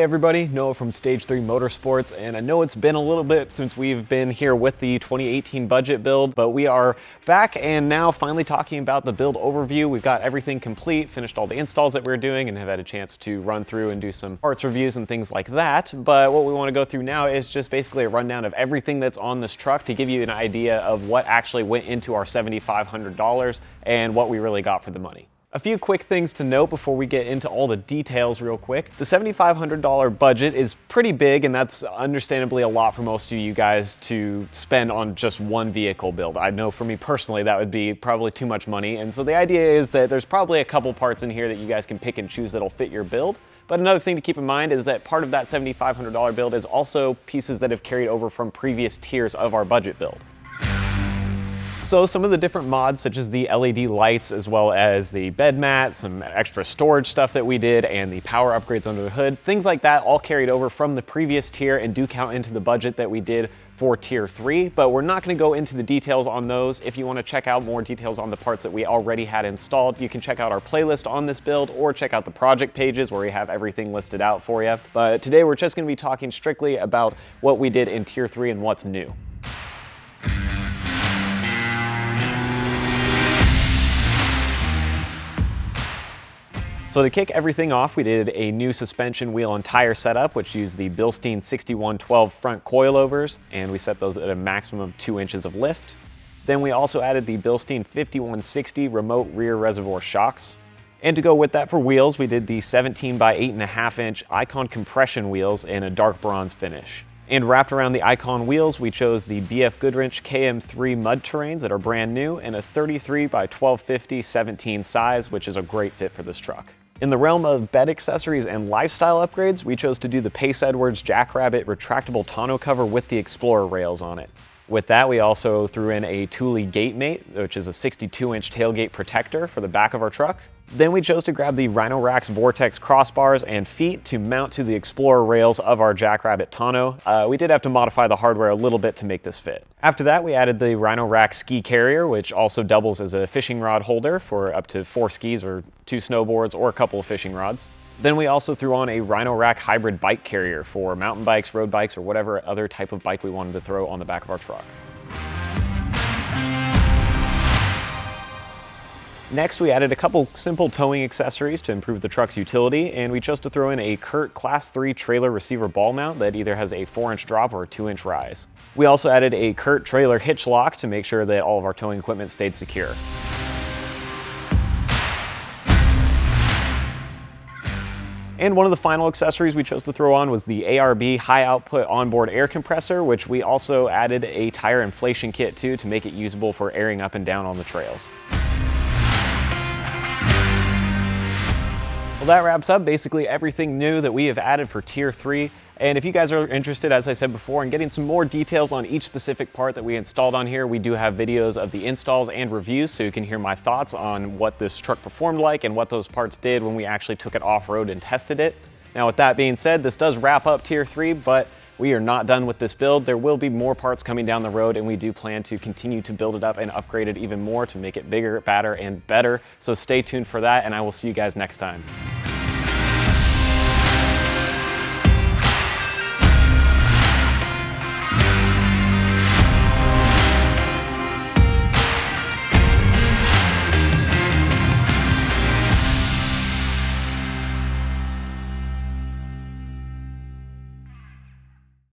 Hey everybody, Noah from Stage 3 Motorsports, and I know it's been a little bit since we've been here with the 2018 budget build, but we are back and now finally talking about the build overview. We've got everything complete, finished all the installs that we're doing, and have had a chance to run through and do some parts reviews and things like that. But what we want to go through now is just basically a rundown of everything that's on this truck to give you an idea of what actually went into our $7,500 and what we really got for the money. A few quick things to note before we get into all the details real quick. The $7,500 budget is pretty big, and that's understandably a lot for most of you guys to spend on just one vehicle build. I know for me personally that would be probably too much money, and so the idea is that there's probably a couple parts in here that you guys can pick and choose that'll fit your build. But another thing to keep in mind is that part of that $7,500 build is also pieces that have carried over from previous tiers of our budget build. So some of the different mods, such as the LED lights, as well as the bed mat, some extra storage stuff that we did, and the power upgrades under the hood, things like that all carried over from the previous tier and do count into the budget that we did for tier 3, but we're not going to go into the details on those. If you want to check out more details on the parts that we already had installed, you can check out our playlist on this build or check out the project pages where we have everything listed out for you. But today we're just going to be talking strictly about what we did in tier 3 and what's new. So to kick everything off, we did a new suspension wheel and tire setup, which used the Bilstein 6112 front coilovers, and we set those at a maximum of 2 inches of lift. Then we also added the Bilstein 5160 remote rear reservoir shocks. And to go with that for wheels, we did the 17 by 8.5 inch Icon compression wheels in a dark bronze finish. And wrapped around the Icon wheels, we chose the BF Goodwrench KM3 mud terrains that are brand new in a 33 by 1250 17 size, which is a great fit for this truck. In the realm of bed accessories and lifestyle upgrades, we chose to do the Pace Edwards Jackrabbit retractable tonneau cover with the Explorer rails on it. With that, we also threw in a Thule gate mate, which is a 62-inch tailgate protector for the back of our truck. Then we chose to grab the Rhino-Rack's Vortex crossbars and feet to mount to the Explorer rails of our Jackrabbit tonneau. We did have to modify the hardware a little bit to make this fit. After that, we added the Rhino-Rack ski carrier, which also doubles as a fishing rod holder for up to 4 skis or 2 snowboards or a couple of fishing rods. Then we also threw on a Rhino-Rack hybrid bike carrier for mountain bikes, road bikes, or whatever other type of bike we wanted to throw on the back of our truck. Next, we added a couple simple towing accessories to improve the truck's utility, and we chose to throw in a Curt Class 3 trailer receiver ball mount that either has a 4-inch drop or a 2-inch rise. We also added a Curt trailer hitch lock to make sure that all of our towing equipment stayed secure. And one of the final accessories we chose to throw on was the ARB high output onboard air compressor, which we also added a tire inflation kit to make it usable for airing up and down on the trails. Well, that wraps up basically everything new that we have added for Tier 3. And if you guys are interested, as I said before, in getting some more details on each specific part that we installed on here, we do have videos of the installs and reviews, so you can hear my thoughts on what this truck performed like and what those parts did when we actually took it off-road and tested it. Now, with that being said, this does wrap up Tier 3, but we are not done with this build. There will be more parts coming down the road, and we do plan to continue to build it up and upgrade it even more to make it bigger, badder, and better. So stay tuned for that, and I will see you guys next time.